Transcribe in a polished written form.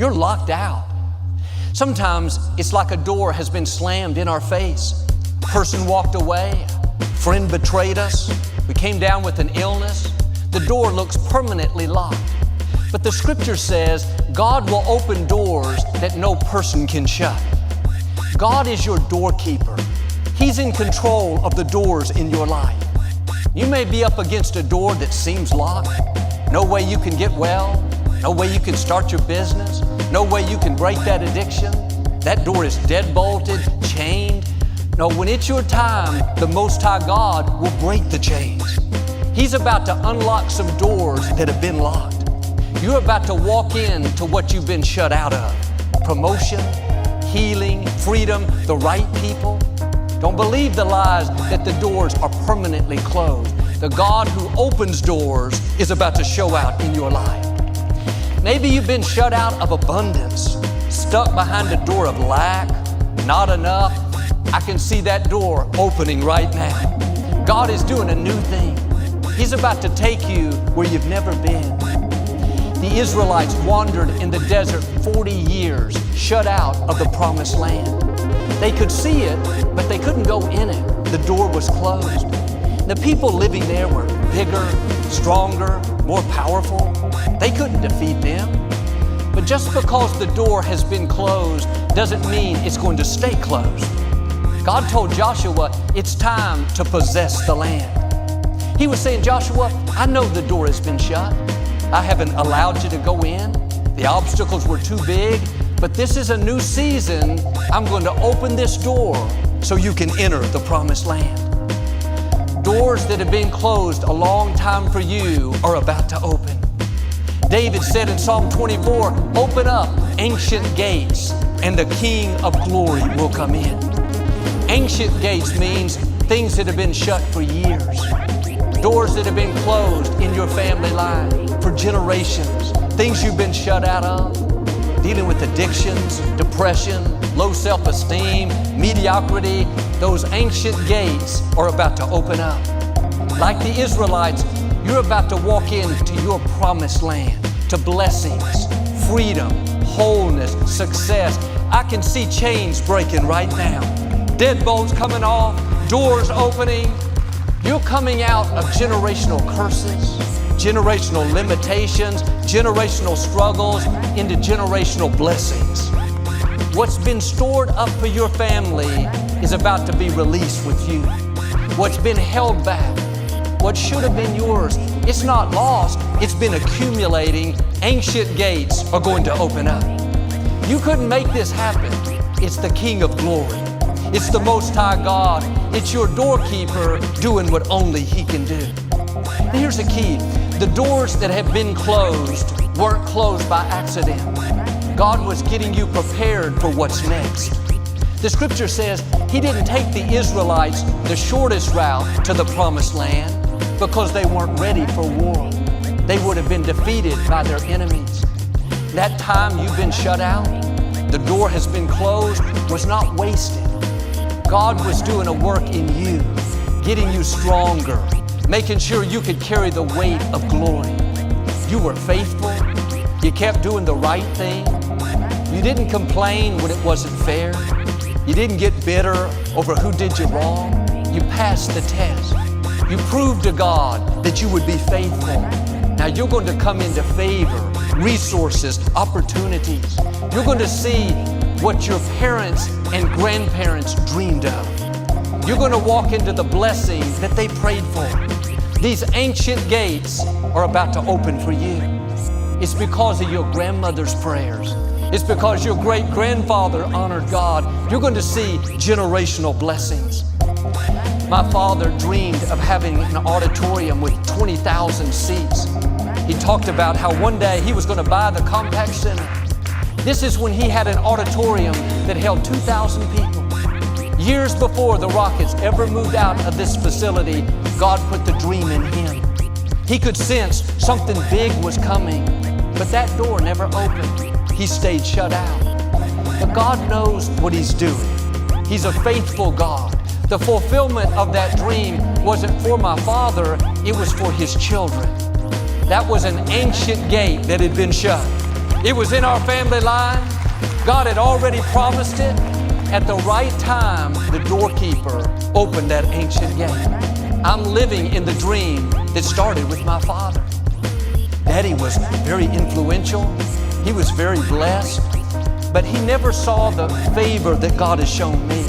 You're locked out. Sometimes it's like a door has been slammed in our face. A person walked away, a friend betrayed us, we came down with an illness. The door looks permanently locked. But the scripture says God will open doors that no person can shut. God is your doorkeeper. He's in control of the doors in your life. You may be up against a door that seems locked. No way you can get well. No way you can start your business. No way you can break that addiction. That door is deadbolted, chained. No, when it's your time, the Most High God will break the chains. He's about to unlock some doors that have been locked. You're about to walk into what you've been shut out of. Promotion, healing, freedom, the right people. Don't believe the lies that the doors are permanently closed. The God who opens doors is about to show out in your life. Maybe you've been shut out of abundance, stuck behind a door of lack, not enough. I can see that door opening right now. God is doing a new thing. He's about to take you where you've never been. The Israelites wandered in the desert 40 years, shut out of the promised land. They could see it, but they couldn't go in it. The door was closed. The people living there were bigger, stronger, more powerful. They couldn't defeat them. But just because the door has been closed doesn't mean it's going to stay closed. God told Joshua, it's time to possess the land. He was saying, Joshua, I know the door has been shut. I haven't allowed you to go in. The obstacles were too big, but this is a new season. I'm going to open this door so you can enter the promised land. Doors that have been closed a long time for you are about to open. David said in Psalm 24, open up ancient gates and the King of glory will come in. Ancient gates means things that have been shut for years. Doors that have been closed in your family line for generations. Things you've been shut out of. Dealing with addictions, depression, low self-esteem, mediocrity. Those ancient gates are about to open up. Like the Israelites, you're about to walk into your promised land, to blessings, freedom, wholeness, success. I can see chains breaking right now. Deadbolts coming off, doors opening. You're coming out of generational curses, generational limitations, generational struggles into generational blessings. What's been stored up for your family is about to be released with you. What's been held back, what should have been yours, it's not lost, it's been accumulating. Ancient gates are going to open up. You couldn't make this happen. It's the King of glory. It's the Most High God. It's your doorkeeper doing what only He can do. Now here's the key. The doors that have been closed weren't closed by accident. God was getting you prepared for what's next. The scripture says He didn't take the Israelites the shortest route to the promised land because they weren't ready for war. They would have been defeated by their enemies. That time you've been shut out, the door has been closed, was not wasted. God was doing a work in you, getting you stronger, making sure you could carry the weight of glory. You were faithful. You kept doing the right thing. You didn't complain when it wasn't fair. You didn't get bitter over who did you wrong. You passed the test. You proved to God that you would be faithful. Now you're going to come into favor, resources, opportunities. You're going to see what your parents and grandparents dreamed of. You're going to walk into the blessings that they prayed for. These ancient gates are about to open for you. It's because of your grandmother's prayers. It's because your great-grandfather honored God. You're going to see generational blessings. My father dreamed of having an auditorium with 20,000 seats. He talked about how one day he was going to buy the Compact Center. This is when he had an auditorium that held 2,000 people. Years before the Rockets ever moved out of this facility, God put the dream in him. He could sense something big was coming, but that door never opened. He stayed shut out. But God knows what He's doing. He's a faithful God. The fulfillment of that dream wasn't for my father, it was for his children. That was an ancient gate that had been shut. It was in our family line. God had already promised it. At the right time, the doorkeeper opened that ancient gate. I'm living in the dream that started with my father. Daddy was very influential. He was very blessed, but he never saw the favor that God has shown me.